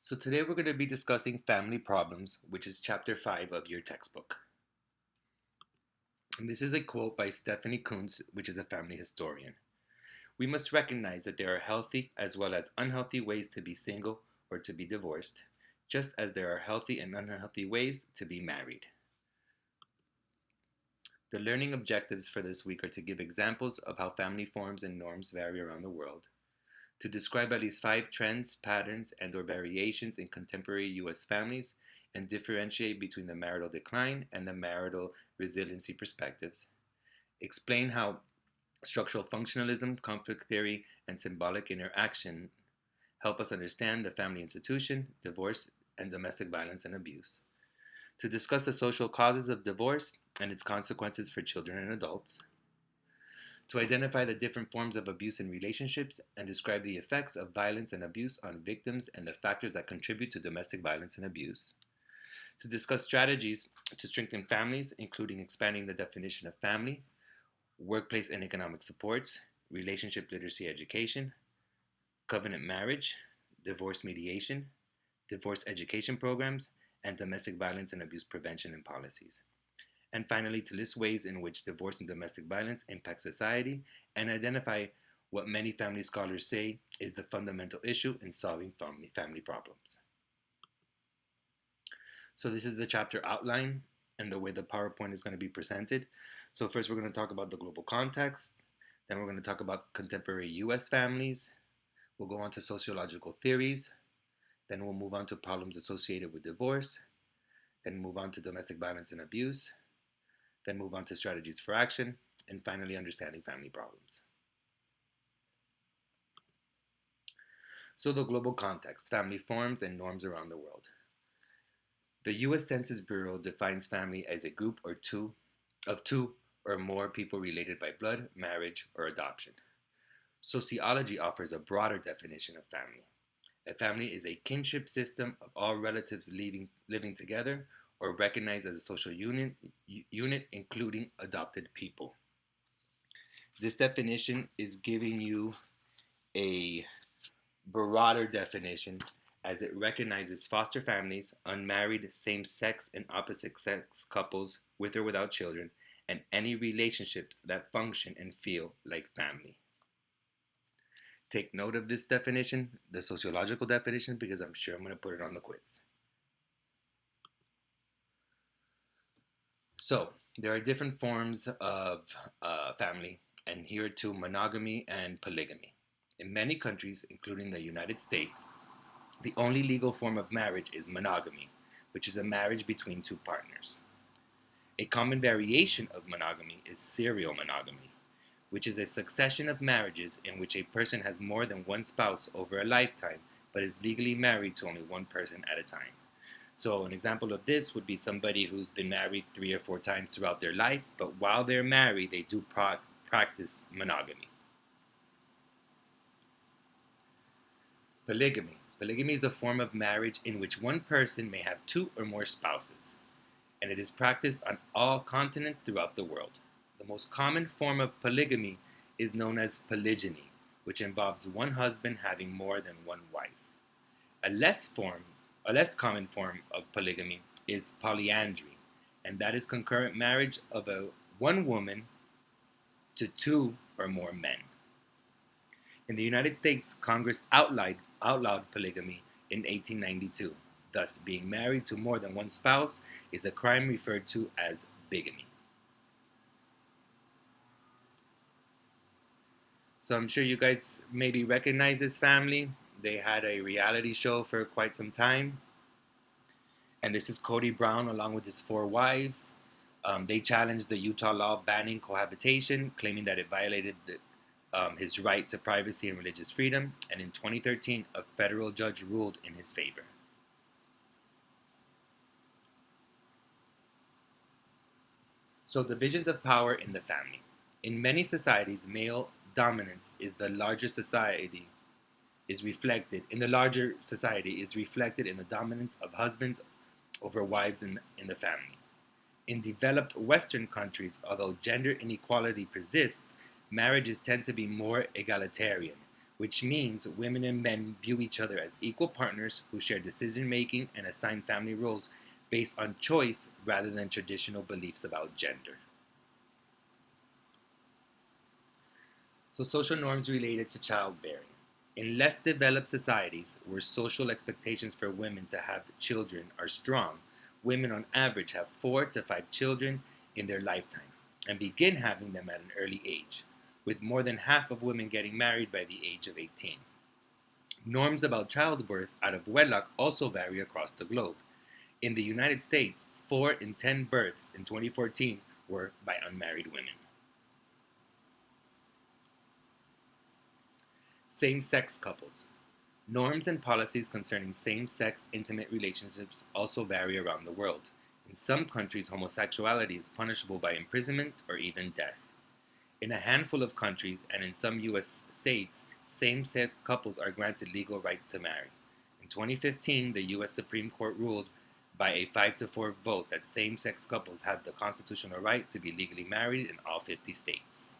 So today we're going to be discussing family problems, which is chapter 5 of your textbook. And this is a quote by Stephanie Kuntz, which is a family historian. We must recognize that there are healthy as well as unhealthy ways to be single or to be divorced, just as there are healthy and unhealthy ways to be married. The learning objectives for this week are to give examples of how family forms and norms vary around the world, to describe at least 5 trends, patterns, and/or variations in contemporary U.S. families and differentiate between the marital decline and the marital resiliency perspectives. Explain how structural functionalism, conflict theory, and symbolic interaction help us understand the family institution, divorce, and domestic violence and abuse. To discuss the social causes of divorce and its consequences for children and adults, to identify the different forms of abuse in relationships and describe the effects of violence and abuse on victims and the factors that contribute to domestic violence and abuse, to discuss strategies to strengthen families, including expanding the definition of family, workplace and economic supports, relationship literacy education, covenant marriage, divorce mediation, divorce education programs, and domestic violence and abuse prevention and policies. And finally, to list ways in which divorce and domestic violence impact society and identify what many family scholars say is the fundamental issue in solving family problems. So this is the chapter outline and the way the PowerPoint is going to be presented. So first we're going to talk about the global context, then we're going to talk about contemporary US families, we'll go on to sociological theories, then we'll move on to problems associated with divorce, then move on to domestic violence and abuse, then move on to strategies for action, and finally understanding family problems. So the global context, family forms and norms around the world. The U.S. Census Bureau defines family as a group of two or more people related by blood, marriage, or adoption. Sociology offers a broader definition of family. A family is a kinship system of all relatives living together or recognized as a social unit including adopted people. This definition is giving you a broader definition as it recognizes foster families, unmarried, same-sex and opposite-sex couples with or without children, and any relationships that function and feel like family. Take note of this definition, the sociological definition, because I'm sure I'm going to put it on the quiz. So, there are different forms of family, and here are two: monogamy and polygamy. In many countries, including the United States, the only legal form of marriage is monogamy, which is a marriage between two partners. A common variation of monogamy is serial monogamy, which is a succession of marriages in which a person has more than one spouse over a lifetime, but is legally married to only one person at a time. So an example of this would be somebody who's been married 3 or 4 times throughout their life, but while they're married, they do practice monogamy. Polygamy. Polygamy is a form of marriage in which one person may have 2 or more spouses, and it is practiced on all continents throughout the world. The most common form of polygamy is known as polygyny, which involves one husband having more than one wife. A less common form of polygamy is polyandry, and that is concurrent marriage of one woman to 2 or more men. In the United States, Congress outlawed polygamy in 1892. Thus, being married to more than one spouse is a crime referred to as bigamy. So I'm sure you guys maybe recognize this family. They had a reality show for quite some time. And this is Cody Brown along with his 4 wives. They challenged the Utah law banning cohabitation, claiming that it violated his right to privacy and religious freedom. And in 2013, a federal judge ruled in his favor. So divisions of power in the family. In many societies, male dominance is the larger society is reflected in the dominance of husbands over wives in the family. In developed Western countries, although gender inequality persists, marriages tend to be more egalitarian, which means women and men view each other as equal partners who share decision making and assign family roles based on choice rather than traditional beliefs about gender. So, social norms related to childbearing. In less developed societies where social expectations for women to have children are strong, women on average have 4 to 5 children in their lifetime and begin having them at an early age, with more than half of women getting married by the age of 18. Norms about childbirth out of wedlock also vary across the globe. In the United States, 4 in 10 births in 2014 were by unmarried women. Same-sex couples. Norms and policies concerning same-sex intimate relationships also vary around the world. In some countries, homosexuality is punishable by imprisonment or even death. In a handful of countries and in some U.S. states, same-sex couples are granted legal rights to marry. In 2015, the U.S. Supreme Court ruled by a 5-4 vote that same-sex couples have the constitutional right to be legally married in all 50 states.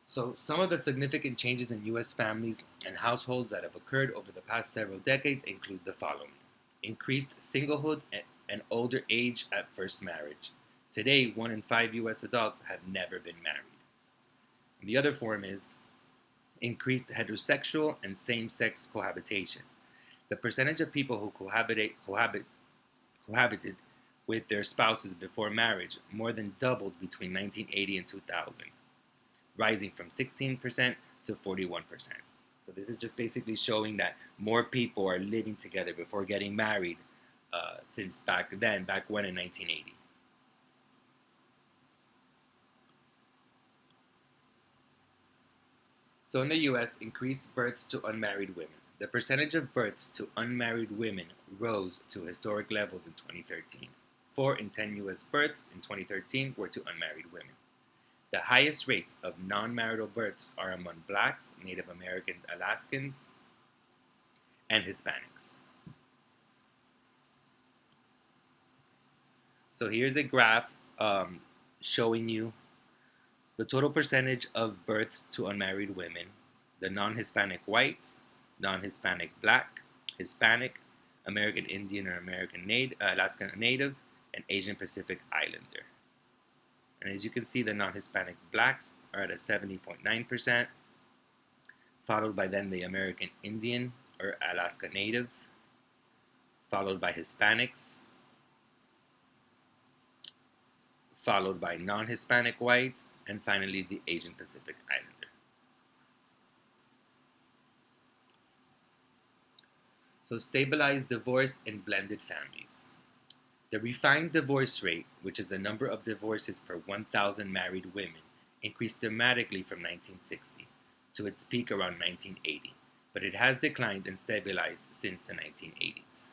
So, some of the significant changes in U.S. families and households that have occurred over the past several decades include the following: increased singlehood and older age at first marriage. Today, 1 in 5 U.S. adults have never been married. And the other form is increased heterosexual and same-sex cohabitation. The percentage of people who cohabited with their spouses before marriage more than doubled between 1980 and 2000, rising from 16% to 41%. So this is just basically showing that more people are living together before getting married since back when in 1980. So in the US, increased births to unmarried women. The percentage of births to unmarried women rose to historic levels in 2013. 4 in 10 US births in 2013 were to unmarried women. The highest rates of non-marital births are among Blacks, Native American Alaskans, and Hispanics. So here's a graph showing you the total percentage of births to unmarried women, the non-Hispanic whites, non-Hispanic Black, Hispanic, American Indian or American Alaska Native, and Asian Pacific Islander. And as you can see, the non-Hispanic Blacks are at a 70.9%, followed by then the American Indian or Alaska Native, followed by Hispanics, followed by non-Hispanic whites, and finally the Asian Pacific Islander. So stabilized divorce in blended families. The refined divorce rate, which is the number of divorces per 1,000 married women, increased dramatically from 1960 to its peak around 1980, but it has declined and stabilized since the 1980s.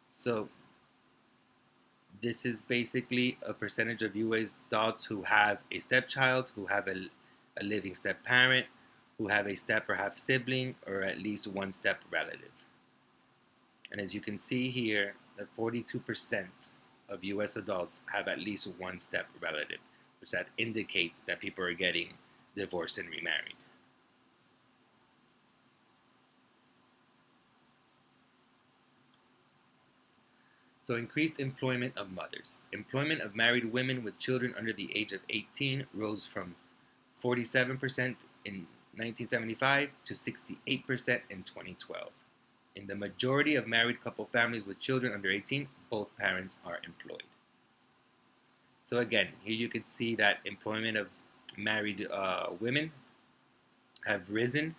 So this is basically a percentage of U.S. adults who have a stepchild, who have a living step-parent, who have a step or half sibling, or at least one step relative. And as you can see here, that 42% of U.S. adults have at least one step relative, which that indicates that people are getting divorced and remarried. So increased employment of mothers. Employment of married women with children under the age of 18 rose from 47% in 1975 to 68% in 2012. In the majority of married couple families with children under 18, both parents are employed. So again, here you can see that employment of married women have risen.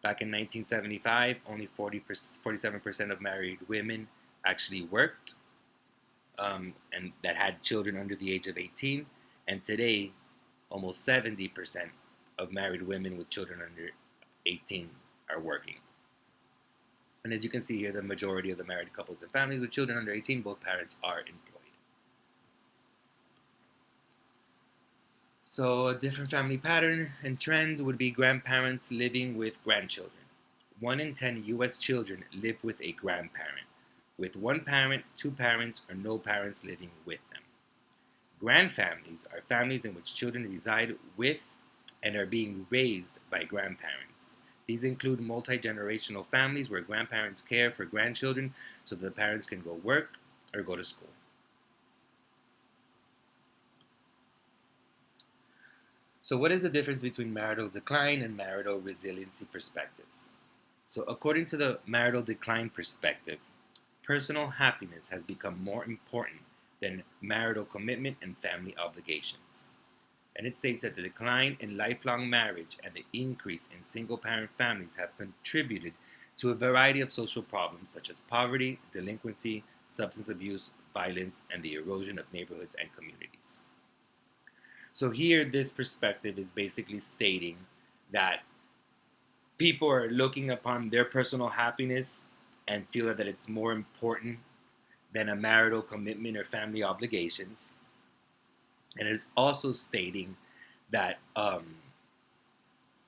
Back in 1975, only 47% of married women actually worked and that had children under the age of 18. And today, almost 70% of married women with children under 18 are working. And as you can see here, the majority of the married couples and families with children under 18, both parents are employed. So a different family pattern and trend would be grandparents living with grandchildren. 1 in 10 U.S. children live with a grandparent. with one parent, two parents, or no parents living with them. Grandfamilies are families in which children reside with and are being raised by grandparents. These include multi-generational families where grandparents care for grandchildren so that the parents can go work or go to school. So what is the difference between marital decline and marital resiliency perspectives? So according to the marital decline perspective, personal happiness has become more important than marital commitment and family obligations. And it states that the decline in lifelong marriage and the increase in single-parent families have contributed to a variety of social problems such as poverty, delinquency, substance abuse, violence, and the erosion of neighborhoods and communities. So here, this perspective is basically stating that people are looking upon their personal happiness and feel that it's more important than a marital commitment or family obligations. And it is also stating that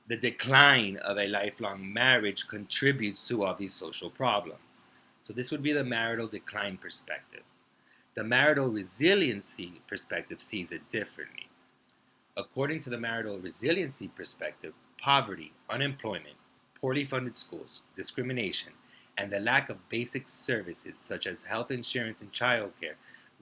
the decline of a lifelong marriage contributes to all these social problems. So this would be the marital decline perspective. The marital resiliency perspective sees it differently. According to the marital resiliency perspective, poverty, unemployment, poorly funded schools, discrimination, and the lack of basic services such as health insurance and childcare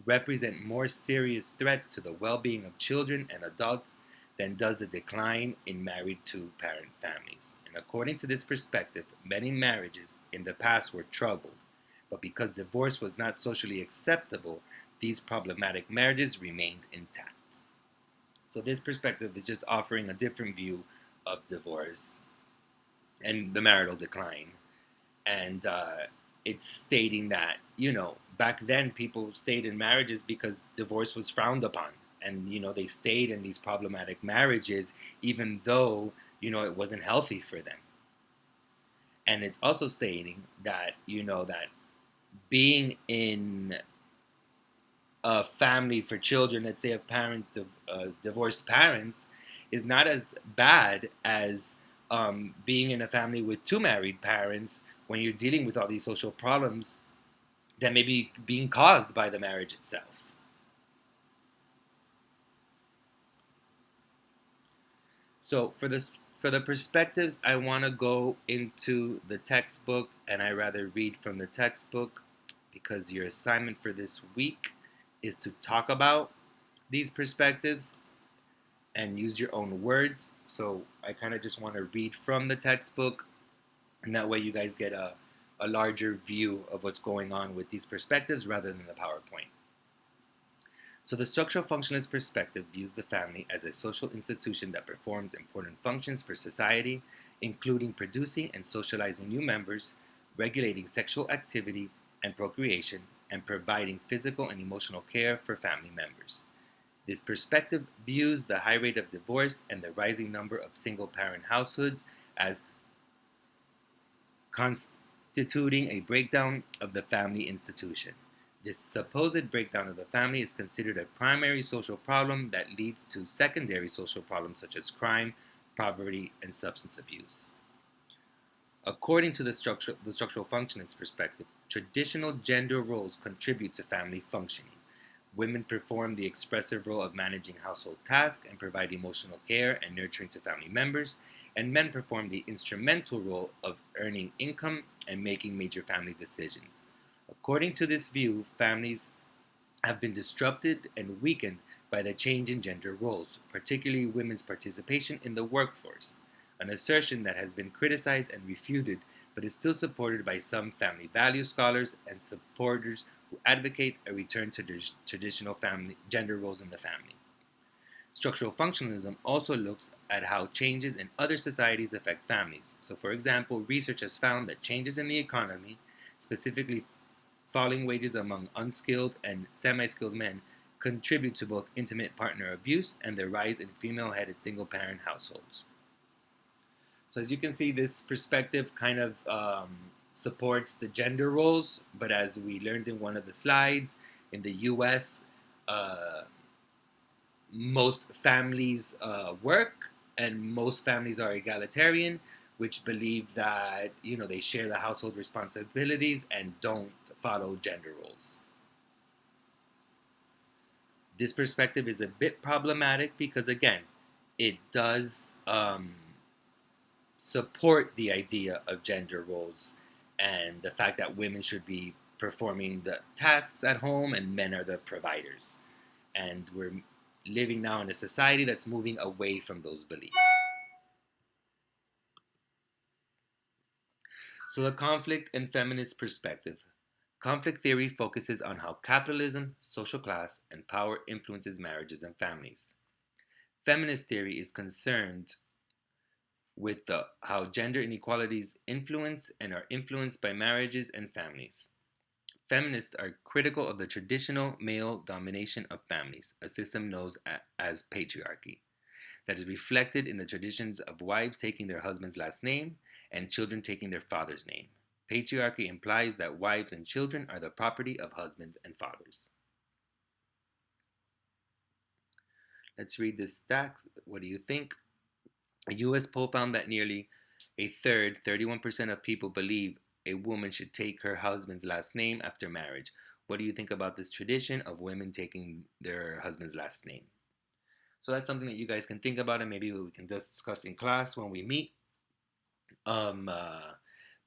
represent more serious threats to the well-being of children and adults than does the decline in married two-parent families. And according to this perspective, many marriages in the past were troubled, but because divorce was not socially acceptable, these problematic marriages remained intact. So this perspective is just offering a different view of divorce and the marital decline. And it's stating that, back then people stayed in marriages because divorce was frowned upon. And, they stayed in these problematic marriages even though, it wasn't healthy for them. And it's also stating that, that being in a family for children, let's say of divorced parents, is not as bad as being in a family with two married parents when you're dealing with all these social problems that may be being caused by the marriage itself. So for the perspectives, I want to go into the textbook, and I rather read from the textbook because your assignment for this week is to talk about these perspectives and use your own words. So I kind of just want to read from the textbook, and that way you guys get a larger view of what's going on with these perspectives rather than the PowerPoint. So the structural functionalist perspective views the family as a social institution that performs important functions for society, including producing and socializing new members, regulating sexual activity and procreation, and providing physical and emotional care for family members. This perspective views the high rate of divorce and the rising number of single-parent households as constituting a breakdown of the family institution. This supposed breakdown of the family is considered a primary social problem that leads to secondary social problems such as crime, poverty, and substance abuse. According to the structural functionist perspective, traditional gender roles contribute to family functioning. Women perform the expressive role of managing household tasks and provide emotional care and nurturing to family members, and men perform the instrumental role of earning income and making major family decisions. According to this view, families have been disrupted and weakened by the change in gender roles, particularly women's participation in the workforce, an assertion that has been criticized and refuted, but is still supported by some family value scholars and supporters who advocate a return to traditional family gender roles in the family. Structural functionalism also looks at how changes in other societies affect families. So, for example, research has found that changes in the economy, specifically falling wages among unskilled and semi-skilled men, contribute to both intimate partner abuse and the rise in female-headed single-parent households. So as you can see, this perspective kind of supports the gender roles, but as we learned in one of the slides, in the US, most families work and most families are egalitarian, which believe that, they share the household responsibilities and don't follow gender roles. This perspective is a bit problematic because, again, it does support the idea of gender roles and the fact that women should be performing the tasks at home and men are the providers. And we're living now in a society that's moving away from those beliefs. So, the conflict and feminist perspective. Conflict theory focuses on how capitalism, social class, and power influences marriages and families. Feminist theory is concerned with how gender inequalities influence and are influenced by marriages and families. Feminists are critical of the traditional male domination of families, a system known as patriarchy, that is reflected in the traditions of wives taking their husband's last name and children taking their father's name. Patriarchy implies that wives and children are the property of husbands and fathers. Let's read this stats. What do you think? A U.S. poll found that nearly a third, 31% of people believe a woman should take her husband's last name after marriage. What do you think about this tradition of women taking their husband's last name? So that's something that you guys can think about and maybe we can discuss in class when we meet. Um, uh,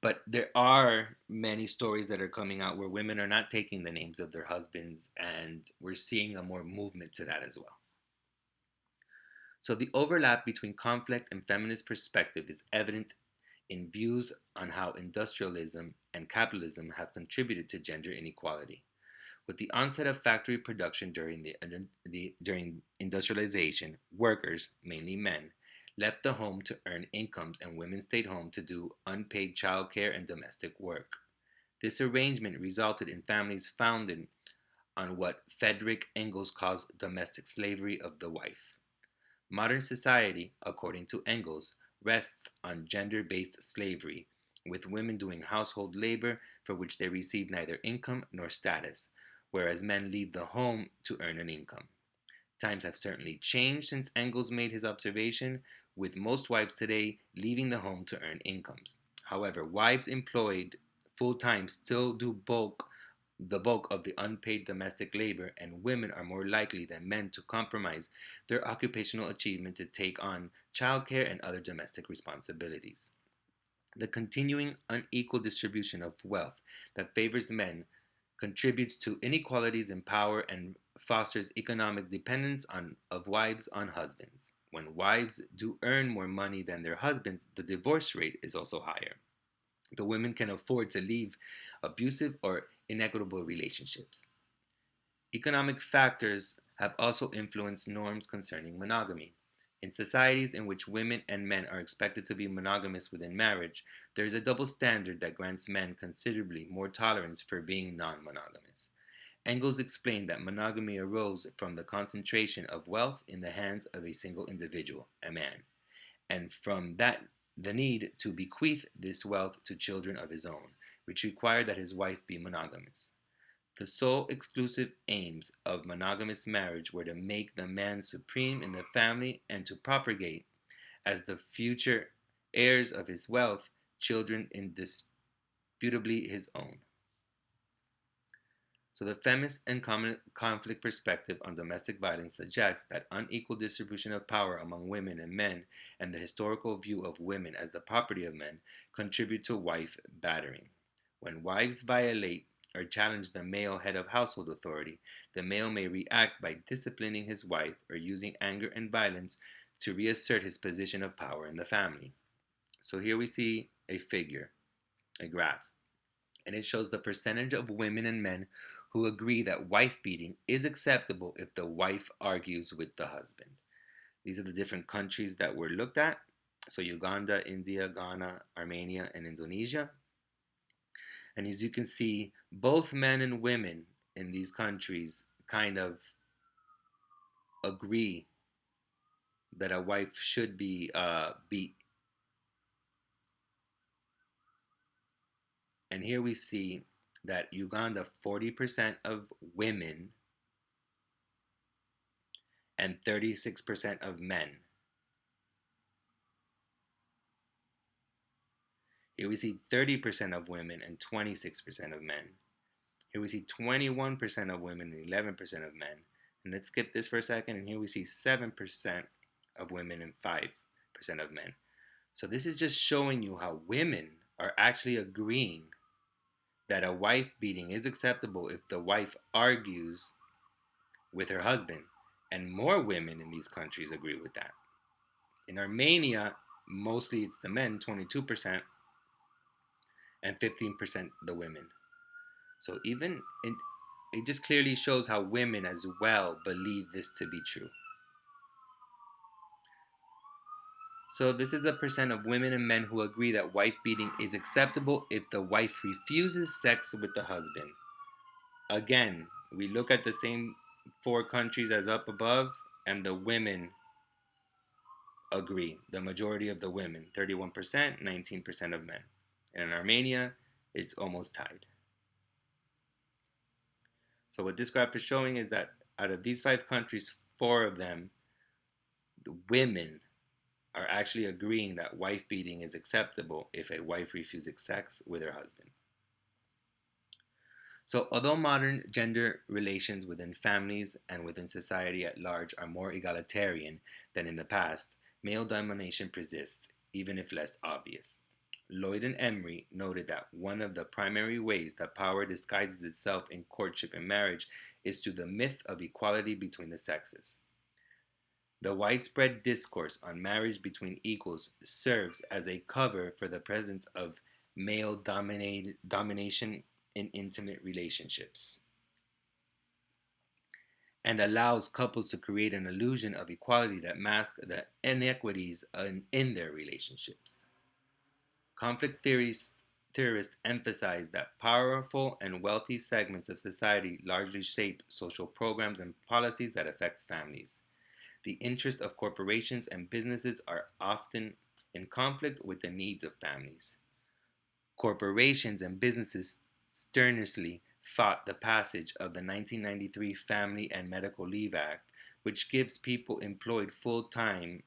but there are many stories that are coming out where women are not taking the names of their husbands, and we're seeing a more movement to that as well. So the overlap between conflict and feminist perspective is evident in views on how industrialism and capitalism have contributed to gender inequality. With the onset of factory production during industrialization, workers, mainly men, left the home to earn incomes and women stayed home to do unpaid childcare and domestic work. This arrangement resulted in families founded on what Friedrich Engels calls domestic slavery of the wife. Modern society, according to Engels, rests on gender based slavery, with women doing household labor for which they receive neither income nor status, whereas men leave the home to earn an income. Times have certainly changed since Engels made his observation, with most wives today leaving the home to earn incomes. However, wives employed full time still do the bulk of the unpaid domestic labor, and women are more likely than men to compromise their occupational achievement to take on childcare and other domestic responsibilities. The continuing unequal distribution of wealth that favors men contributes to inequalities in power and fosters economic dependence of wives on husbands. When wives do earn more money than their husbands, the divorce rate is also higher. The women can afford to leave abusive or inequitable relationships. Economic factors have also influenced norms concerning monogamy. In societies in which women and men are expected to be monogamous within marriage, there is a double standard that grants men considerably more tolerance for being non monogamous. Engels explained that monogamy arose from the concentration of wealth in the hands of a single individual, a man, and from that the need to bequeath this wealth to children of his own, which required that his wife be monogamous. The sole exclusive aims of monogamous marriage were to make the man supreme in the family and to propagate, as the future heirs of his wealth, children indisputably his own. So the feminist and conflict perspective on domestic violence suggests that unequal distribution of power among women and men and the historical view of women as the property of men contribute to wife battering. When wives violate or challenge the male head of household authority, the male may react by disciplining his wife or using anger and violence to reassert his position of power in the family. So here we see a figure, a graph, and it shows the percentage of women and men who agree that wife beating is acceptable if the wife argues with the husband. These are the different countries that were looked at. So Uganda, India, Ghana, Armenia, and Indonesia. And as you can see, both men and women in these countries kind of agree that a wife should be beat. And here we see that Uganda, 40% of women and 36% of men Here we see 30% of women and 26% of men. Here we see 21% of women and 11% of men. And let's skip this for a second. And here we see 7% of women and 5% of men. So this is just showing you how women are actually agreeing that a wife beating is acceptable if the wife argues with her husband. And more women in these countries agree with that. In Armenia, mostly it's the men, 22%, and 15% the women. So it just clearly shows how women as well believe this to be true. So this is the percent of women and men who agree that wife beating is acceptable if the wife refuses sex with the husband. Again, we look at the same four countries as up above, and the women agree. The majority of the women, 31%, 19% of men. And in Armenia, it's almost tied. So what this graph is showing is that out of these 5 countries, 4 of them, the women are actually agreeing that wife beating is acceptable if a wife refuses sex with her husband. So although modern gender relations within families and within society at large are more egalitarian than in the past, male domination persists, even if less obvious. Lloyd and Emery noted that one of the primary ways that power disguises itself in courtship and marriage is through the myth of equality between the sexes. The widespread discourse on marriage between equals serves as a cover for the presence of male domination in intimate relationships and allows couples to create an illusion of equality that masks the inequities in their relationships. Conflict theorists emphasize that powerful and wealthy segments of society largely shape social programs and policies that affect families. The interests of corporations and businesses are often in conflict with the needs of families. Corporations and businesses strenuously fought the passage of the 1993 Family and Medical Leave Act, which gives people employed full-time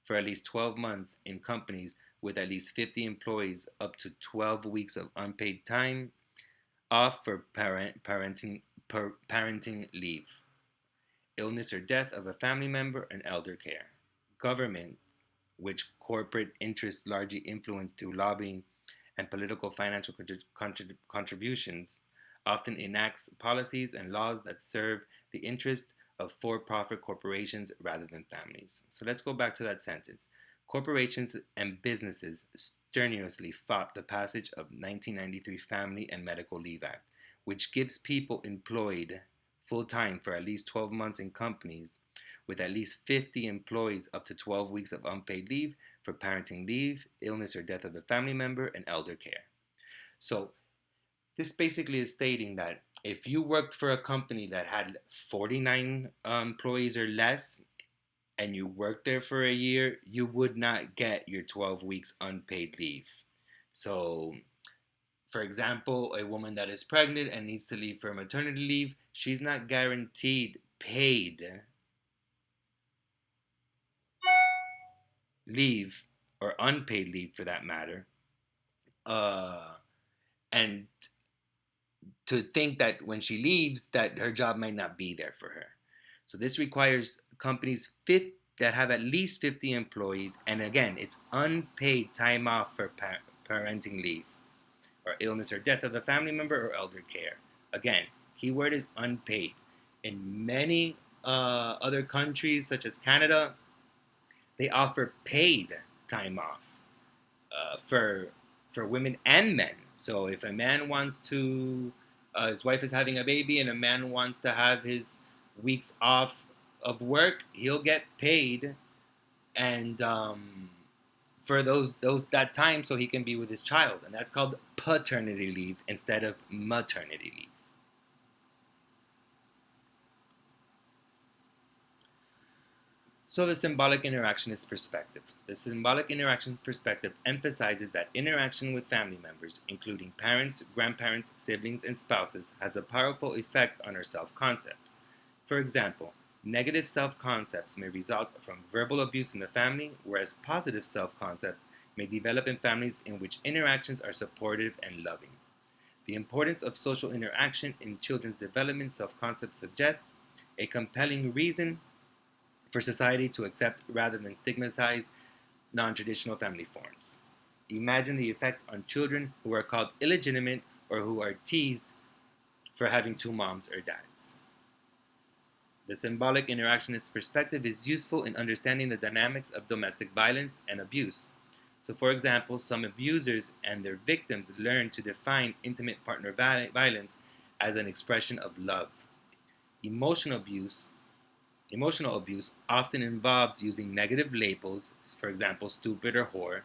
for at least 12 months in companies with at least 50 employees up to 12 weeks of unpaid time off for parenting leave, illness or death of a family member, and elder care. Governments, which corporate interests largely influence through lobbying and political financial contributions, often enacts policies and laws that serve the interest of for-profit corporations rather than families. So let's go back to that sentence. Corporations and businesses strenuously fought the passage of 1993 Family and Medical Leave Act, which gives people employed full-time for at least 12 months in companies with at least 50 employees up to 12 weeks of unpaid leave for parenting leave, illness or death of a family member, and elder care. So this basically is stating that if you worked for a company that had 49 employees or less and you worked there for a year, you would not get your 12 weeks unpaid leave. So, for example, a woman that is pregnant and needs to leave for maternity leave, she's not guaranteed paid leave or unpaid leave for that matter. And to think that when she leaves that her job might not be there for her. So this requires companies that have at least 50 employees, and again, it's unpaid time off for parenting leave or illness or death of a family member or elder care. Again, keyword is unpaid. In many other countries, such as Canada, they offer paid time off for women and men. So if a man wants to, his wife is having a baby, and a man wants to have his weeks off of work, he'll get paid, and for that time, so he can be with his child, and that's called paternity leave instead of maternity leave. So the symbolic interactionist perspective. The symbolic interaction perspective emphasizes that interaction with family members, including parents, grandparents, siblings, and spouses, has a powerful effect on our self-concepts. For example, negative self-concepts may result from verbal abuse in the family, whereas positive self-concepts may develop in families in which interactions are supportive and loving. The importance of social interaction in children's development self-concept suggests a compelling reason for society to accept rather than stigmatize non-traditional family forms. Imagine the effect on children who are called illegitimate or who are teased for having two moms or dads. The symbolic interactionist perspective is useful in understanding the dynamics of domestic violence and abuse. So, for example, some abusers and their victims learn to define intimate partner violence as an expression of love. Emotional abuse Emotional abuse often involves using negative labels, for example, stupid or whore,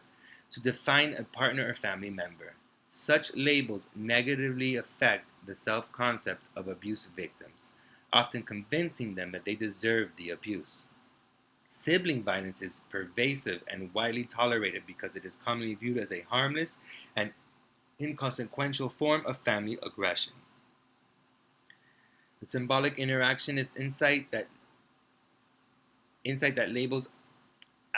to define a partner or family member. Such labels negatively affect the self concept of abuse victims, often convincing them that they deserve the abuse. Sibling violence is pervasive and widely tolerated because it is commonly viewed as a harmless and inconsequential form of family aggression. The symbolic interactionist insight that labels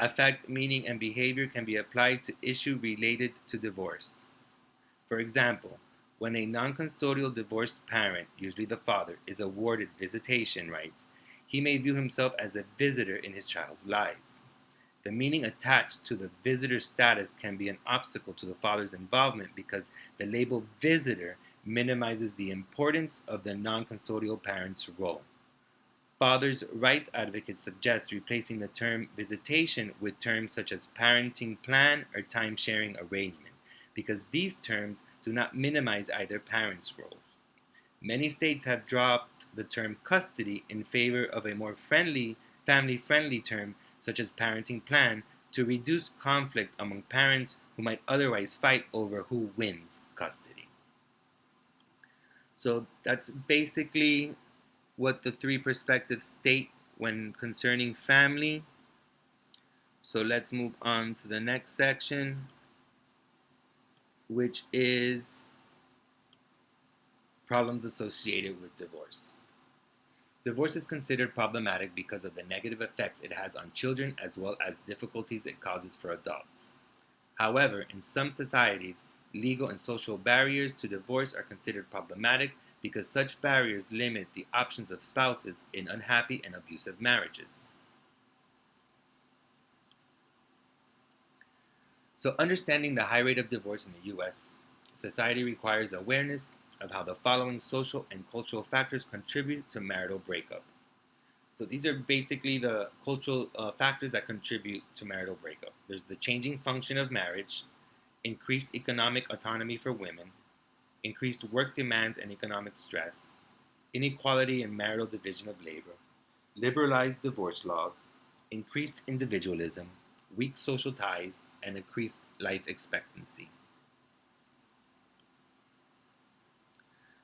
affect meaning and behavior can be applied to issues related to divorce. For example, when a non-custodial divorced parent, usually the father, is awarded visitation rights, he may view himself as a visitor in his child's lives. The meaning attached to the visitor status can be an obstacle to the father's involvement because the label visitor minimizes the importance of the non-custodial parent's role. Fathers' rights advocates suggest replacing the term visitation with terms such as parenting plan or time-sharing arrangement, because these terms do not minimize either parent's role. Many states have dropped the term custody in favor of a more family-friendly term such as parenting plan to reduce conflict among parents who might otherwise fight over who wins custody. So that's basically what the three perspectives state when concerning family. So let's move on to the next section, which is problems associated with divorce. Divorce is considered problematic because of the negative effects it has on children as well as difficulties it causes for adults. However, in some societies, legal and social barriers to divorce are considered problematic because such barriers limit the options of spouses in unhappy and abusive marriages. So, understanding the high rate of divorce in the US, society requires awareness of how the following social and cultural factors contribute to marital breakup. So, these are basically the cultural factors that contribute to marital breakup. There's the changing function of marriage, increased economic autonomy for women, increased work demands and economic stress, inequality in marital division of labor, liberalized divorce laws, increased individualism, weak social ties, and increased life expectancy.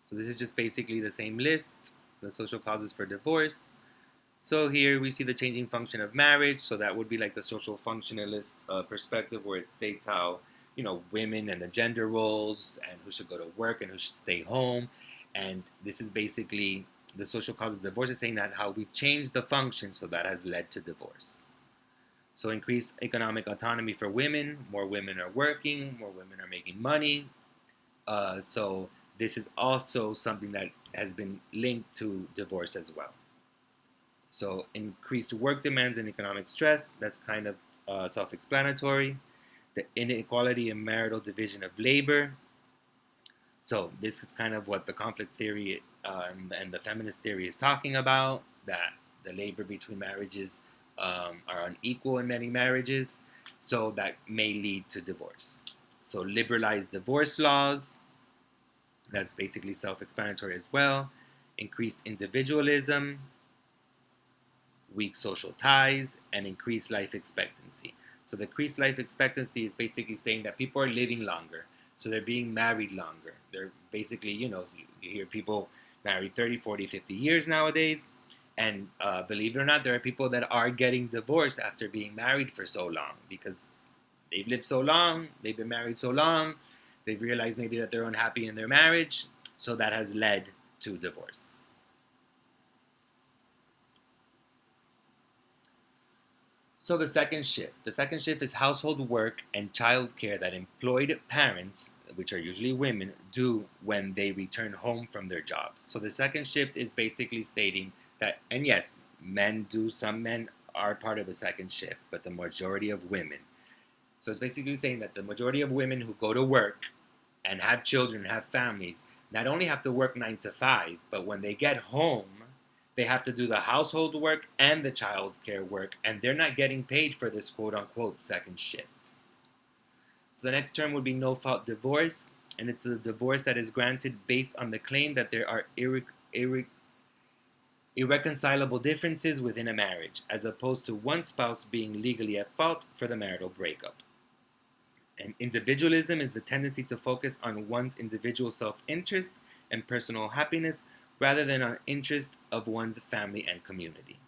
So this is just basically the same list, the social causes for divorce. So here we see the changing function of marriage. So that would be like the social functionalist perspective, where it states how, women and the gender roles and who should go to work and who should stay home. And this is basically the social causes of divorce, is saying that how we've changed the function, so that has led to divorce. So increased economic autonomy for women, more women are working, more women are making money. So this is also something that has been linked to divorce as well. So increased work demands and economic stress, that's kind of self-explanatory. The inequality in marital division of labor. So this is kind of what the conflict theory and the feminist theory is talking about, that the labor between marriages are unequal in many marriages, so that may lead to divorce. So liberalized divorce laws, that's basically self-explanatory as well. Increased individualism, weak social ties, and increased life expectancy. So the increased life expectancy is basically saying that people are living longer, so they're being married longer. They're basically, you hear people married 30, 40, 50 years nowadays. And believe it or not, there are people that are getting divorced after being married for so long, because they've lived so long, they've been married so long, they've realized maybe that they're unhappy in their marriage, so that has led to divorce. So the second shift. The second shift is household work and child care that employed parents, which are usually women, do when they return home from their jobs. So the second shift is basically stating that, and yes, some men are part of the second shift, but the majority of women. So it's basically saying that the majority of women who go to work and have children, have families, not only have to work 9 to 5, but when they get home, they have to do the household work and the child care work, and they're not getting paid for this quote unquote second shift. So the next term would be no fault divorce, and it's a divorce that is granted based on the claim that there are irreconcilable differences within a marriage, as opposed to one spouse being legally at fault for the marital breakup. And individualism is the tendency to focus on one's individual self-interest and personal happiness rather than on interest of one's family and community.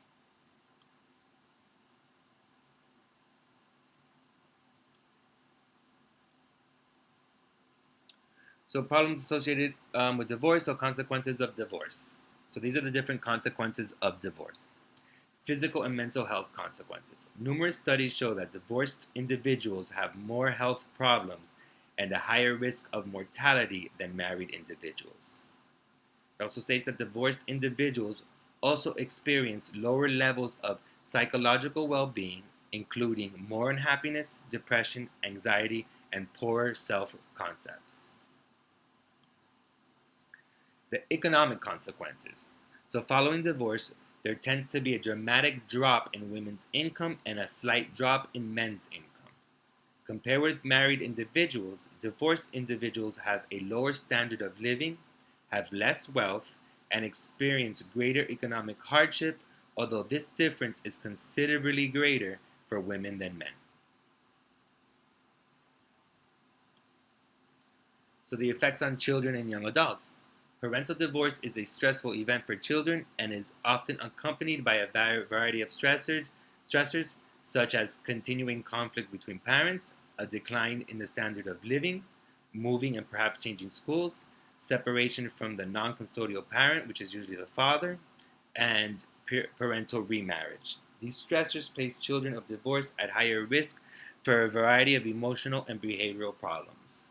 So problems associated with divorce or consequences of divorce. So these are the different consequences of divorce. Physical and mental health consequences. Numerous studies show that divorced individuals have more health problems and a higher risk of mortality than married individuals. It also states that divorced individuals also experience lower levels of psychological well-being, including more unhappiness, depression, anxiety, and poorer self-concepts. The economic consequences. So following divorce, there tends to be a dramatic drop in women's income and a slight drop in men's income. Compared with married individuals, divorced individuals have a lower standard of living, have less wealth, and experience greater economic hardship, although this difference is considerably greater for women than men. So the effects on children and young adults. Parental divorce is a stressful event for children and is often accompanied by a variety of stressors such as continuing conflict between parents, a decline in the standard of living, moving and perhaps changing schools, separation from the non-custodial parent, which is usually the father, and parental remarriage. These stressors place children of divorce at higher risk for a variety of emotional and behavioral problems.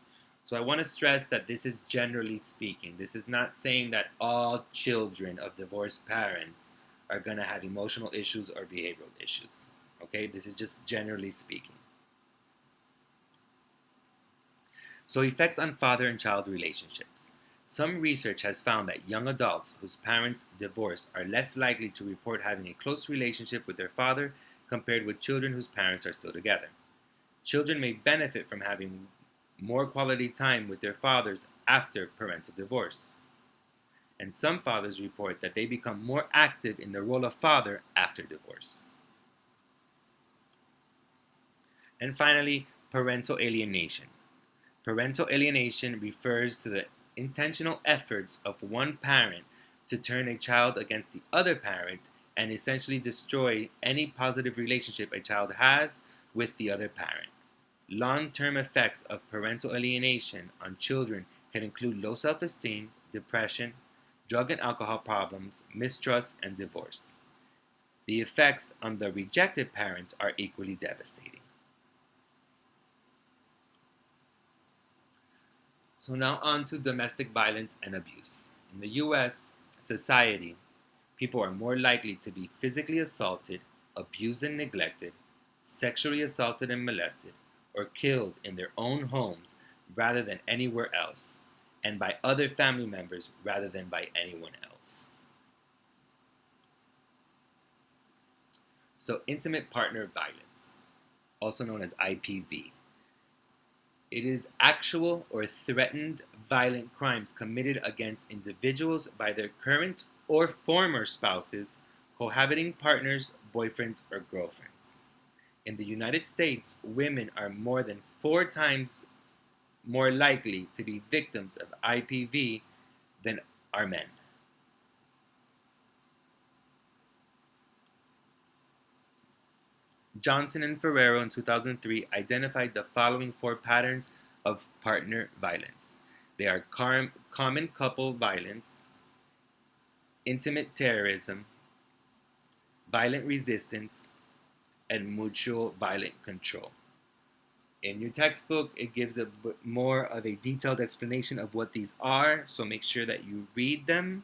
So I want to stress that this is generally speaking. This is not saying that all children of divorced parents are going to have emotional issues or behavioral issues. Okay, this is just generally speaking. So effects on father and child relationships. Some research has found that young adults whose parents divorce are less likely to report having a close relationship with their father compared with children whose parents are still together. Children may benefit from having more quality time with their fathers after parental divorce. And some fathers report that they become more active in the role of father after divorce. And finally, parental alienation. Parental alienation refers to the intentional efforts of one parent to turn a child against the other parent and essentially destroy any positive relationship a child has with the other parent. Long-term effects of parental alienation on children can include low self-esteem, depression, drug and alcohol problems, mistrust, and divorce. The effects on the rejected parent are equally devastating. So now on to domestic violence and abuse. In the U.S. society, people are more likely to be physically assaulted, abused and neglected, sexually assaulted and molested, or killed in their own homes rather than anywhere else, and by other family members rather than by anyone else. So intimate partner violence, also known as IPV. It is actual or threatened violent crimes committed against individuals by their current or former spouses, cohabiting partners, boyfriends, or girlfriends. In the United States, women are more than 4 times more likely to be victims of IPV than are men. Johnson and Ferrero in 2003 identified the following 4 patterns of partner violence. They are common couple violence, intimate terrorism, violent resistance, and mutual violent control. In your textbook, it gives a bit more of a detailed explanation of what these are, so make sure that you read them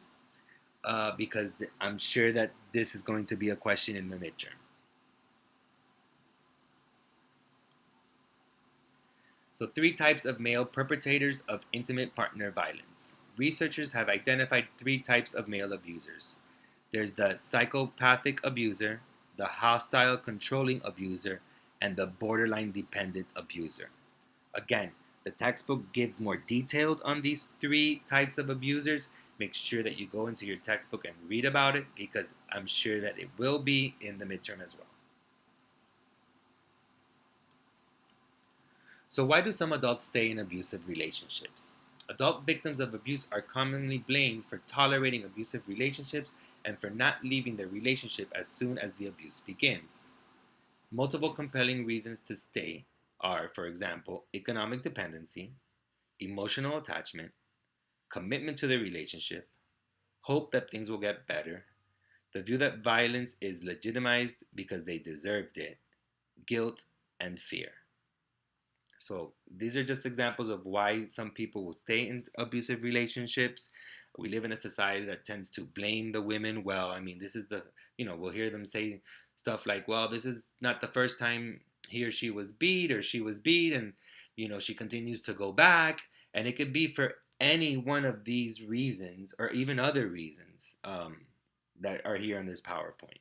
because I'm sure that this is going to be a question in the midterm. So, three types of male perpetrators of intimate partner violence. Researchers have identified three types of male abusers. There's the psychopathic abuser, the hostile controlling abuser, and the borderline dependent abuser. Again, the textbook gives more detailed on these three types of abusers. Make sure that you go into your textbook and read about it because I'm sure that it will be in the midterm as well. So, why do some adults stay in abusive relationships? Adult victims of abuse are commonly blamed for tolerating abusive relationships and for not leaving the relationship as soon as the abuse begins. Multiple compelling reasons to stay are, for example, economic dependency, emotional attachment, commitment to the relationship, hope that things will get better, the view that violence is legitimized because they deserved it, guilt, and fear. So these are just examples of why some people will stay in abusive relationships. We live in a society that tends to blame the women. Well, I mean, this is we'll hear them say stuff like, well, this is not the first time he or she was beat or she was beat, and, she continues to go back. And it could be for any one of these reasons or even other reasons that are here on this PowerPoint.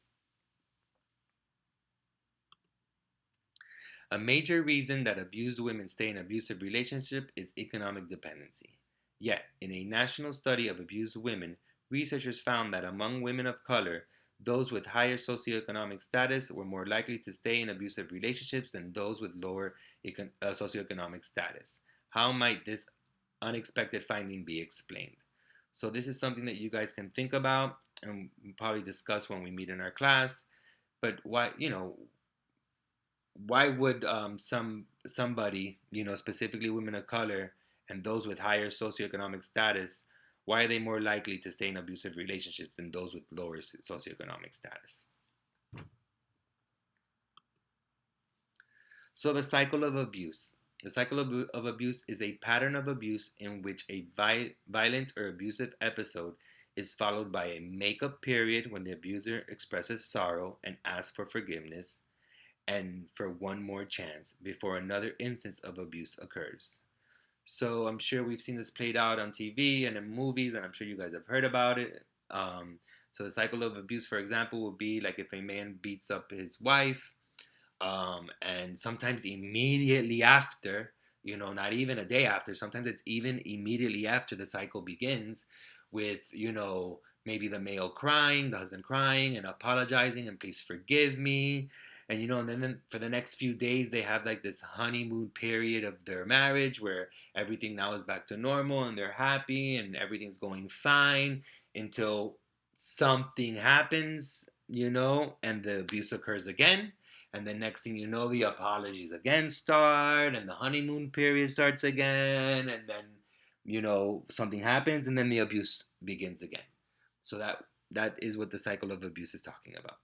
A major reason that abused women stay in abusive relationships is economic dependency. Yet, in a national study of abused women, researchers found that among women of color, those with higher socioeconomic status were more likely to stay in abusive relationships than those with lower socioeconomic status. How might this unexpected finding be explained? So, this is something that you guys can think about and probably discuss when we meet in our class. But why would somebody, specifically women of color and those with higher socioeconomic status, why are they more likely to stay in abusive relationships than those with lower socioeconomic status? So the cycle of abuse. The cycle of abuse is a pattern of abuse in which a violent or abusive episode is followed by a make-up period when the abuser expresses sorrow and asks for forgiveness, and for one more chance before another instance of abuse occurs. So I'm sure we've seen this played out on TV and in movies, and I'm sure you guys have heard about it. So the cycle of abuse, for example, would be like if a man beats up his wife, and sometimes immediately after, not even a day after, sometimes it's even immediately after the cycle begins with, maybe the male crying, the husband crying and apologizing and please forgive me. And then for the next few days, they have like this honeymoon period of their marriage where everything now is back to normal and they're happy and everything's going fine until something happens, and the abuse occurs again. And then next thing you know, the apologies again start, and the honeymoon period starts again, and then something happens, and then the abuse begins again. So that is what the cycle of abuse is talking about.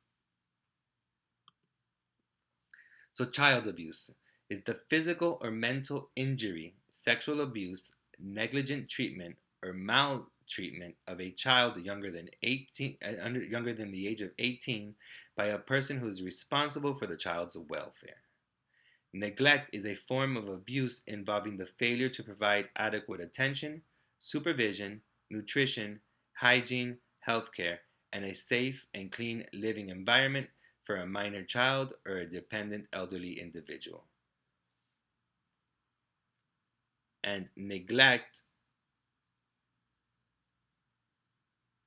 So child abuse is the physical or mental injury, sexual abuse, negligent treatment, or maltreatment of a child younger than the age of 18 by a person who is responsible for the child's welfare. Neglect is a form of abuse involving the failure to provide adequate attention, supervision, nutrition, hygiene, healthcare, and a safe and clean living environment for a minor child or a dependent elderly individual. And neglect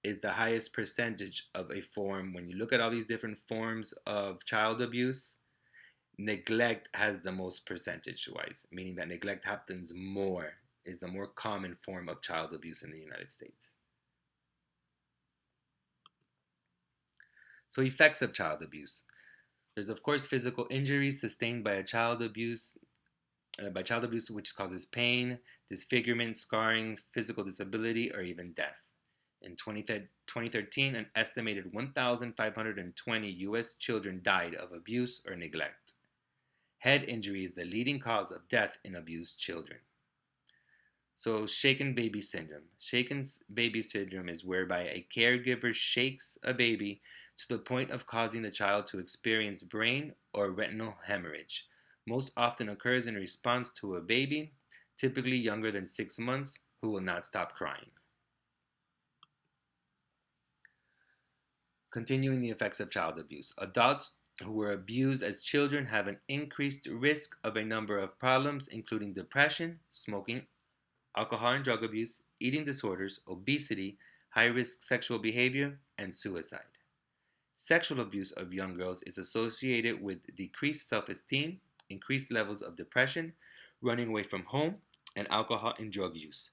is the highest percentage of a form. When you look at all these different forms of child abuse, neglect has the most percentage wise, meaning that neglect happens more, is the more common form of child abuse in the United States. So effects of child abuse. There's of course physical injuries sustained by child abuse, which causes pain, disfigurement, scarring, physical disability, or even death. In 2013, an estimated 1,520 U.S. children died of abuse or neglect. Head injury is the leading cause of death in abused children. So, shaken baby syndrome. Shaken baby syndrome is whereby a caregiver shakes a baby to the point of causing the child to experience brain or retinal hemorrhage. Most often occurs in response to a baby, typically younger than 6 months, who will not stop crying. Continuing the effects of child abuse. Adults who were abused as children have an increased risk of a number of problems, including depression, smoking, alcohol and drug abuse, eating disorders, obesity, high risk sexual behavior, and suicide. Sexual abuse of young girls is associated with decreased self esteem, increased levels of depression, running away from home, and alcohol and drug use.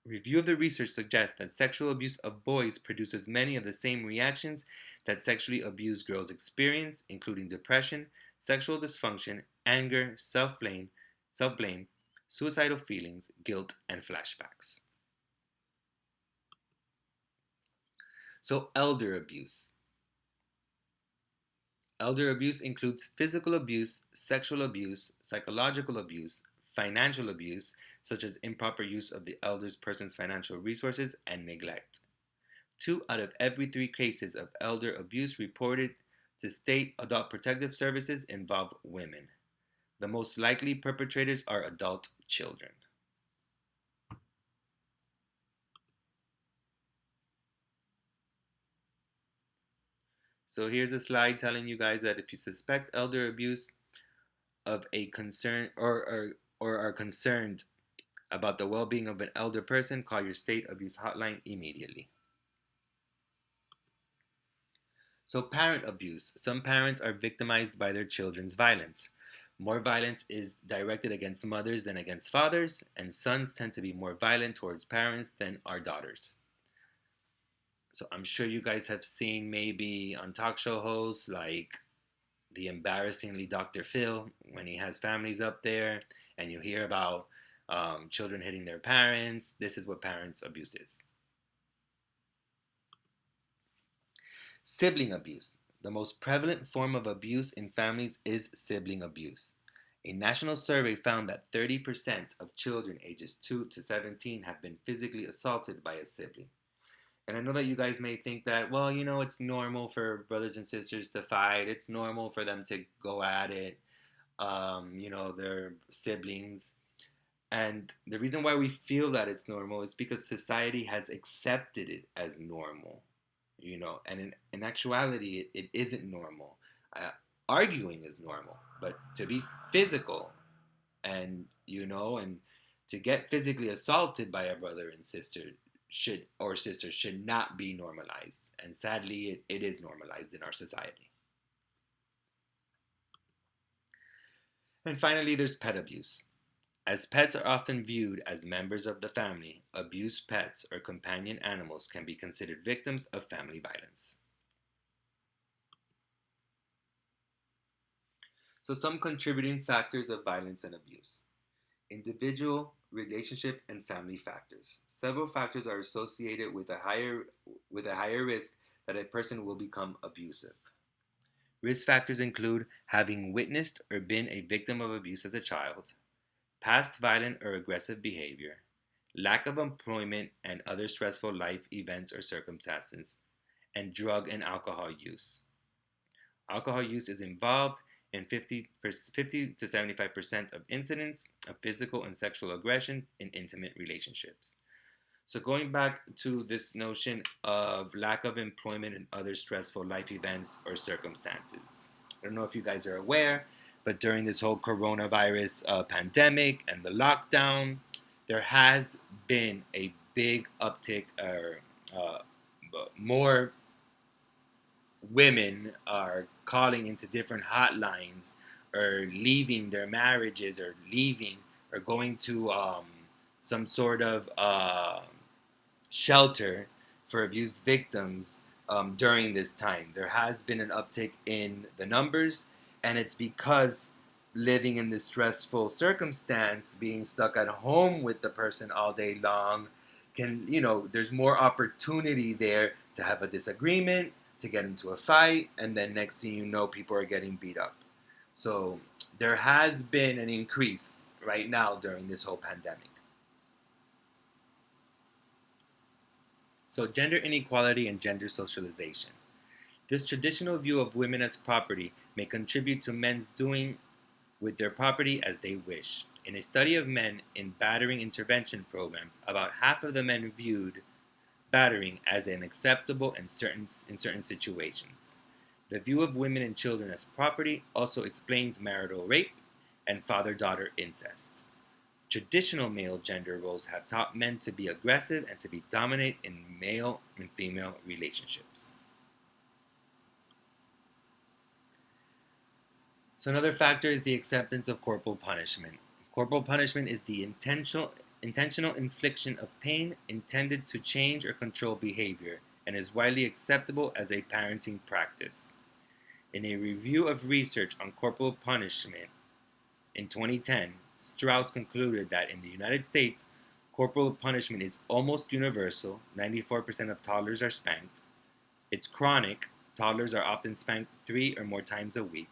Review of the research suggests that sexual abuse of boys produces many of the same reactions that sexually abused girls experience, including depression, sexual dysfunction, anger, self-blame, suicidal feelings, guilt, and flashbacks. So, elder abuse. Elder abuse includes physical abuse, sexual abuse, psychological abuse, financial abuse, such as improper use of the elder person's financial resources, and neglect. 2 out of every 3 cases of elder abuse reported to state adult protective services involve women. The most likely perpetrators are adult children. So here's a slide telling you guys that if you suspect elder abuse of a concern or are concerned about the well-being of an elder person, call your state abuse hotline immediately. So parent abuse. Some parents are victimized by their children's violence. More violence is directed against mothers than against fathers, and sons tend to be more violent towards parents than our daughters. So I'm sure you guys have seen maybe on talk show hosts like the embarrassingly Dr. Phil when he has families up there, and you hear about children hitting their parents. This is what parents abuse is. Sibling abuse. The most prevalent form of abuse in families is sibling abuse. A national survey found that 30% of children ages 2 to 17 have been physically assaulted by a sibling. And I know that you guys may think that, well, it's normal for brothers and sisters to fight. It's normal for them to go at it. They're siblings. And the reason why we feel that it's normal is because society has accepted it as normal. And in actuality, it isn't normal. Arguing is normal, but to be physical and to get physically assaulted by a brother and sister should not be normalized. And sadly, it is normalized in our society. And finally, there's pet abuse. As pets are often viewed as members of the family, abused pets or companion animals can be considered victims of family violence. So some contributing factors of violence and abuse. Individual, relationship, and family factors. Several factors are associated with a higher risk that a person will become abusive. Risk factors include having witnessed or been a victim of abuse as a child, past violent or aggressive behavior, lack of employment and other stressful life events or circumstances, and drug and alcohol use. Alcohol use is involved in 50 to 75% of incidents of physical and sexual aggression in intimate relationships. So going back to this notion of lack of employment and other stressful life events or circumstances. I don't know if you guys are aware, but during this whole coronavirus pandemic and the lockdown, there has been a big uptick or more women are calling into different hotlines or leaving their marriages or leaving or going to some sort of shelter for abused victims during this time. There has been an uptick in the numbers, and it's because living in this stressful circumstance, being stuck at home with the person all day long, there's more opportunity there to have a disagreement, to get into a fight, and then next thing you know, people are getting beat up. So there has been an increase right now during this whole pandemic. So gender inequality and gender socialization. This traditional view of women as property may contribute to men's doing with their property as they wish. In a study of men in battering intervention programs, about half of the men viewed battering as unacceptable in certain situations. The view of women and children as property also explains marital rape and father-daughter incest. Traditional male gender roles have taught men to be aggressive and to be dominant in male and female relationships. So another factor is the acceptance of corporal punishment. Corporal punishment is the intentional infliction of pain intended to change or control behavior and is widely acceptable as a parenting practice. In a review of research on corporal punishment in 2010, Strauss concluded that in the United States, corporal punishment is almost universal. 94% of toddlers are spanked. It's chronic. Toddlers are often spanked 3 or more times a week.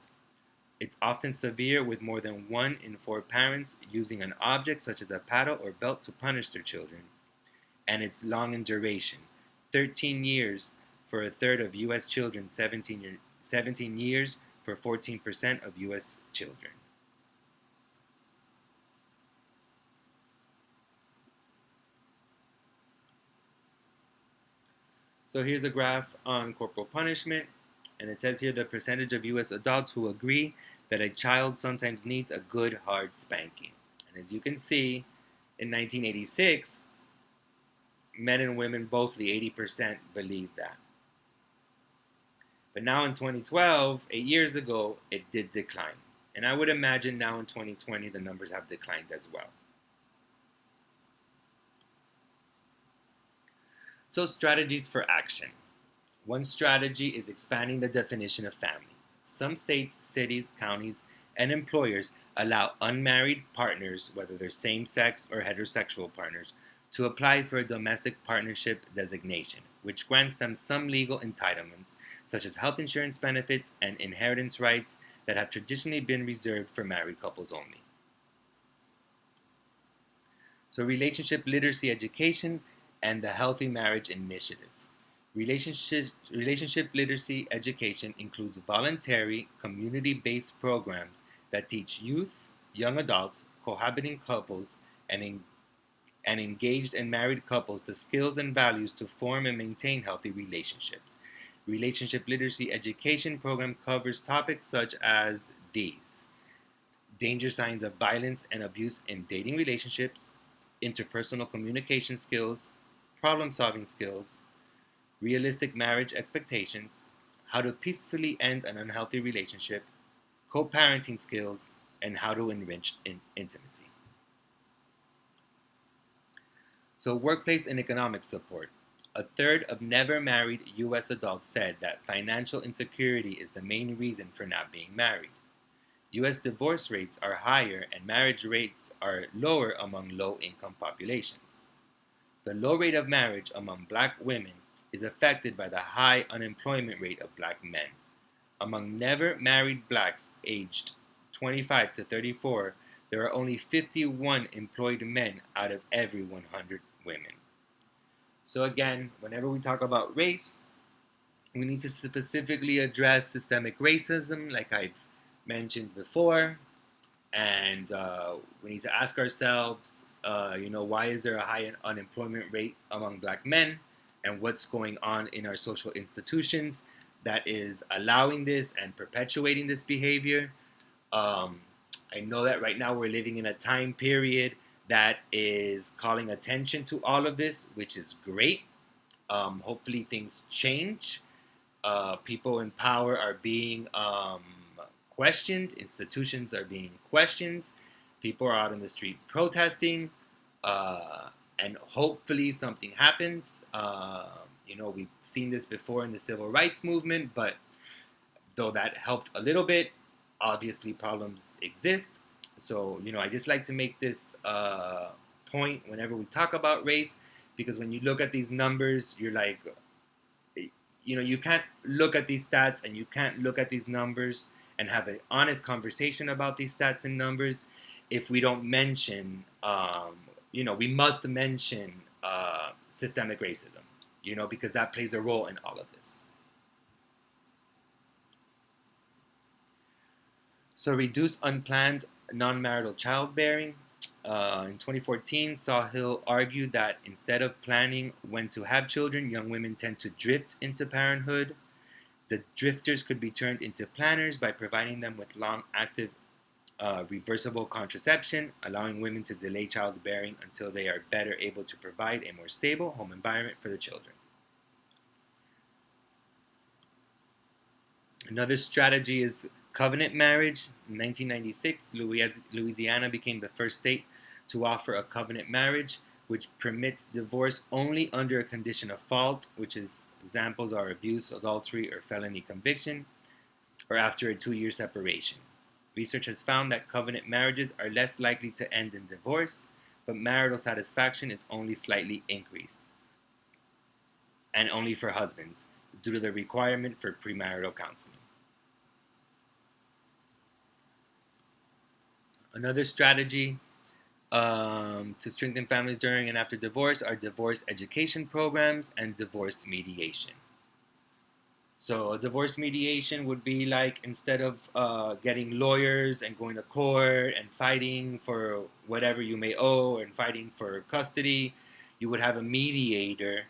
It's often severe, with more than 1 in 4 parents using an object such as a paddle or belt to punish their children. And it's long in duration, 13 years for a third of U.S. children, 17 years for 14% of U.S. children. So here's a graph on corporal punishment, and it says here the percentage of U.S. adults who agree that a child sometimes needs a good hard spanking. And as you can see, in 1986, men and women both, the 80% believed that. But now in 2012, 8 years ago, it did decline. And I would imagine now in 2020, the numbers have declined as well. So strategies for action. One strategy is expanding the definition of family. Some states, cities, counties, and employers allow unmarried partners, whether they're same-sex or heterosexual partners, to apply for a domestic partnership designation, which grants them some legal entitlements, such as health insurance benefits and inheritance rights that have traditionally been reserved for married couples only. So relationship literacy education and the Healthy Marriage Initiative. Relationship literacy education includes voluntary, community-based programs that teach youth, young adults, cohabiting couples, and engaged and married couples the skills and values to form and maintain healthy relationships. Relationship literacy education program covers topics such as these: danger signs of violence and abuse in dating relationships, interpersonal communication skills, problem-solving skills, realistic marriage expectations, how to peacefully end an unhealthy relationship, co-parenting skills, and how to enrich intimacy. So workplace and economic support. A third of never married U.S. adults said that financial insecurity is the main reason for not being married. U.S. divorce rates are higher and marriage rates are lower among low-income populations. The low rate of marriage among black women is affected by the high unemployment rate of black men. Among never married blacks aged 25 to 34, there are only 51 employed men out of every 100 women. So again, whenever we talk about race, we need to specifically address systemic racism, like I've mentioned before, and we need to ask ourselves, why is there a high unemployment rate among black men, and what's going on in our social institutions that is allowing this and perpetuating this behavior. I know that right now we're living in a time period that is calling attention to all of this, which is great. Hopefully things change. People in power are being questioned. Institutions are being questioned. People are out in the street protesting. And hopefully something happens. We've seen this before in the civil rights movement, but though that helped a little bit, obviously problems exist. So, I just like to make this point whenever we talk about race, because when you look at these numbers, you're like, you can't look at these stats and you can't look at these numbers and have an honest conversation about these stats and numbers if we don't mention, we must mention systemic racism, because that plays a role in all of this. So reduce unplanned non-marital childbearing. In 2014, Sawhill argued that instead of planning when to have children, young women tend to drift into parenthood. The drifters could be turned into planners by providing them with long-active reversible contraception, allowing women to delay childbearing until they are better able to provide a more stable home environment for the children. Another strategy is covenant marriage. In 1996, Louisiana became the first state to offer a covenant marriage, which permits divorce only under a condition of fault, which is examples are abuse, adultery, or felony conviction, or after a 2-year separation. Research has found that covenant marriages are less likely to end in divorce, but marital satisfaction is only slightly increased, and only for husbands, due to the requirement for premarital counseling. Another strategy to strengthen families during and after divorce are divorce education programs and divorce mediation. So a divorce mediation would be like, instead of getting lawyers and going to court and fighting for whatever you may owe and fighting for custody, you would have a mediator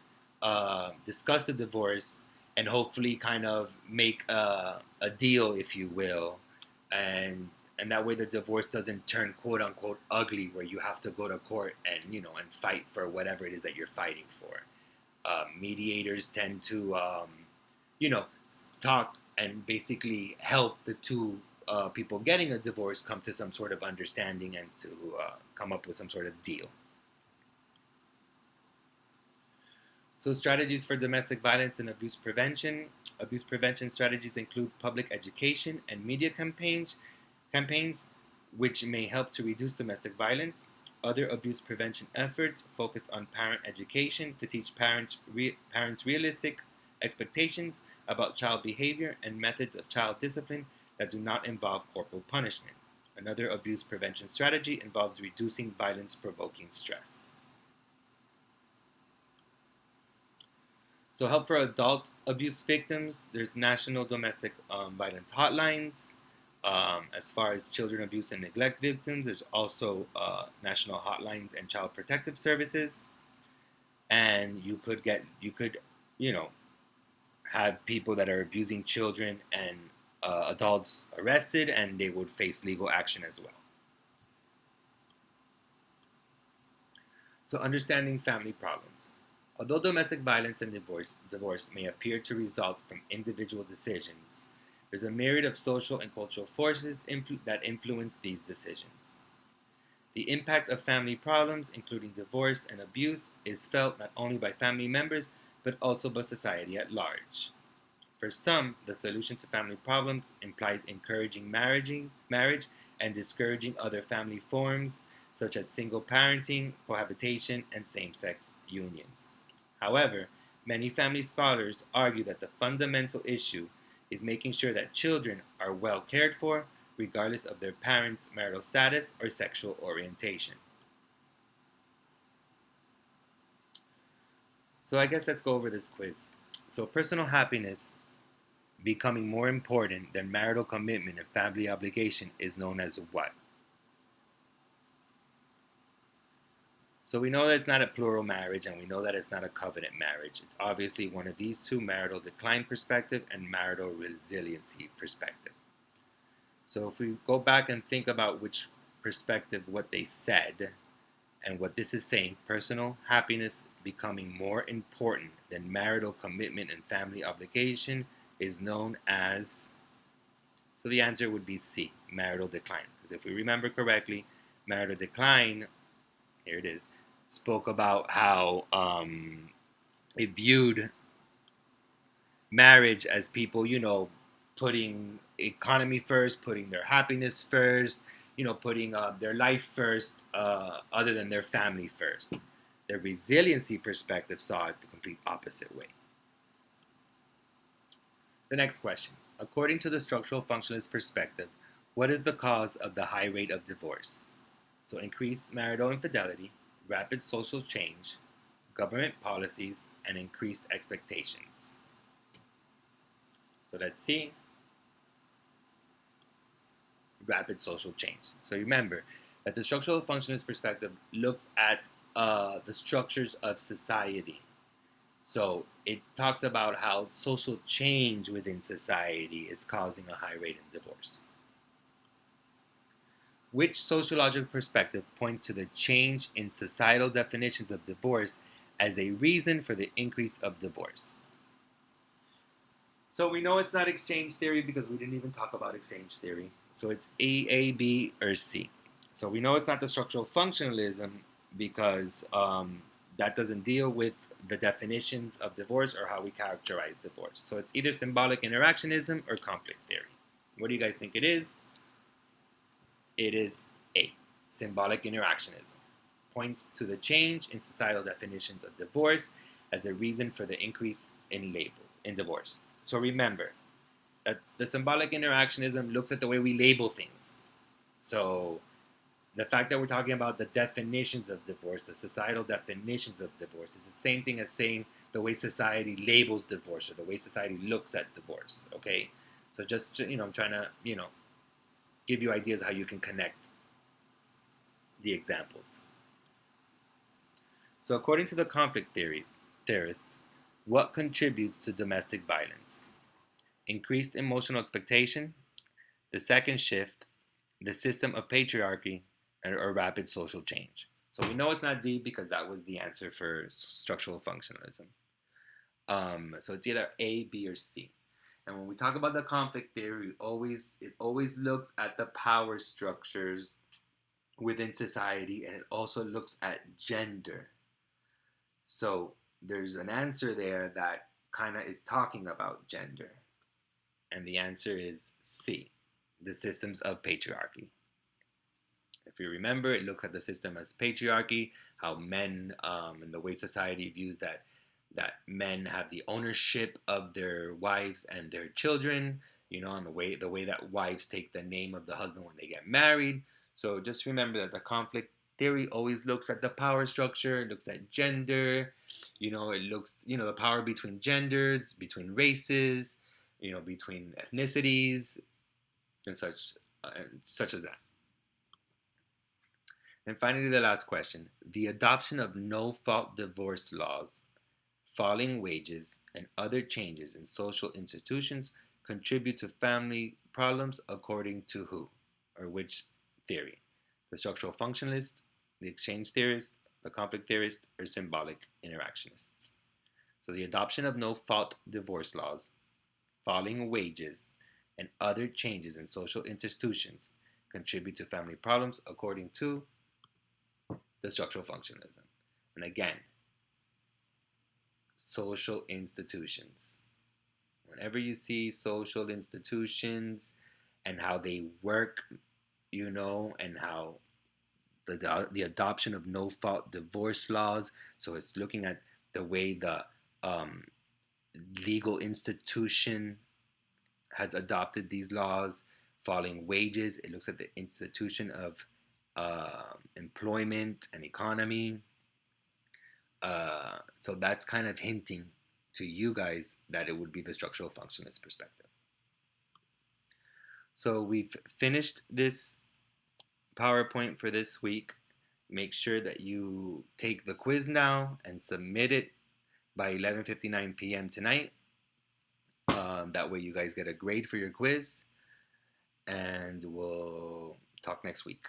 discuss the divorce and hopefully kind of make a deal, if you will, and that way the divorce doesn't turn quote unquote ugly, where you have to go to court and and fight for whatever it is that you're fighting for. Mediators tend to talk and basically help the two people getting a divorce come to some sort of understanding and to come up with some sort of deal. So strategies for domestic violence and abuse prevention. Abuse prevention strategies include public education and media campaigns which may help to reduce domestic violence. Other abuse prevention efforts focus on parent education to teach parents realistic expectations about child behavior and methods of child discipline that do not involve corporal punishment. Another abuse prevention strategy involves reducing violence-provoking stress. So help for adult abuse victims. There's national domestic violence hotlines. As far as children abuse and neglect victims, there's also national hotlines and child protective services. And you could have people that are abusing children and adults arrested, and they would face legal action as well. So understanding family problems. Although domestic violence and divorce may appear to result from individual decisions, there's a myriad of social and cultural forces that influence these decisions. The impact of family problems, including divorce and abuse, is felt not only by family members, but also by society at large. For some, the solution to family problems implies encouraging marriage and discouraging other family forms, such as single parenting, cohabitation, and same-sex unions. However, many family scholars argue that the fundamental issue is making sure that children are well cared for, regardless of their parents' marital status or sexual orientation. So I guess let's go over this quiz. So personal happiness becoming more important than marital commitment and family obligation is known as what? So we know that it's not a plural marriage, and we know that it's not a covenant marriage. It's obviously one of these two: marital decline perspective and marital resiliency perspective. So if we go back and think about which perspective, what they said, and what this is saying, personal happiness becoming more important than marital commitment and family obligation is known as, so the answer would be C, marital decline. Because if we remember correctly, marital decline, here it is, spoke about how it viewed marriage as people, putting economy first, putting their happiness first, putting their life first, other than their family first. The resiliency perspective saw it the complete opposite way. The next question. According to the structural functionalist perspective, what is the cause of the high rate of divorce? So increased marital infidelity, rapid social change, government policies, and increased expectations. So let's see. Rapid social change. So remember that the structural functionalist perspective looks at the structures of society. So it talks about how social change within society is causing a high rate in divorce. Which sociological perspective points to the change in societal definitions of divorce as a reason for the increase of divorce? So we know it's not exchange theory because we didn't even talk about exchange theory. So it's A, B, or C. So we know it's not the structural functionalism because that doesn't deal with the definitions of divorce or how we characterize divorce. So it's either symbolic interactionism or conflict theory. What do you guys think it is? It is A, symbolic interactionism. Points to the change in societal definitions of divorce as a reason for the increase in divorce. So remember, that the symbolic interactionism looks at the way we label things. So the fact that we're talking about the definitions of divorce, the societal definitions of divorce, is the same thing as saying the way society labels divorce or the way society looks at divorce. Okay, so just I'm trying to give you ideas how you can connect the examples. So according to the conflict theorist, what contributes to domestic violence? Increased emotional expectation, the second shift, the system of patriarchy, or rapid social change. So we know it's not D because that was the answer for structural functionalism. So it's either A, B, or C. And when we talk about the conflict theory, it always looks at the power structures within society, and it also looks at gender. So there's an answer there that kind of is talking about gender. And the answer is C, the systems of patriarchy. If you remember, it looks at the system as patriarchy, how men and the way society views that men have the ownership of their wives and their children, and the way that wives take the name of the husband when they get married. So just remember that the conflict theory always looks at the power structure, it looks at gender, it looks, the power between genders, between races, between ethnicities, and such as that. And finally, the last question. The adoption of no-fault divorce laws, falling wages, and other changes in social institutions contribute to family problems according to who? Or which theory? The structural functionalist, the exchange theorist, the conflict theorist, or symbolic interactionists? So the adoption of no-fault divorce laws, falling wages, and other changes in social institutions contribute to family problems according to the structural functionalism. And again, social institutions. Whenever you see social institutions and how they work, and how the adoption of no-fault divorce laws, so it's looking at the way the legal institution has adopted these laws, falling wages, it looks at the institution of employment and economy. So that's kind of hinting to you guys that it would be the structural functionalist perspective. So we've finished this PowerPoint for this week. Make sure that you take the quiz now and submit it by 11:59 p.m. tonight. That way you guys get a grade for your quiz. And we'll talk next week.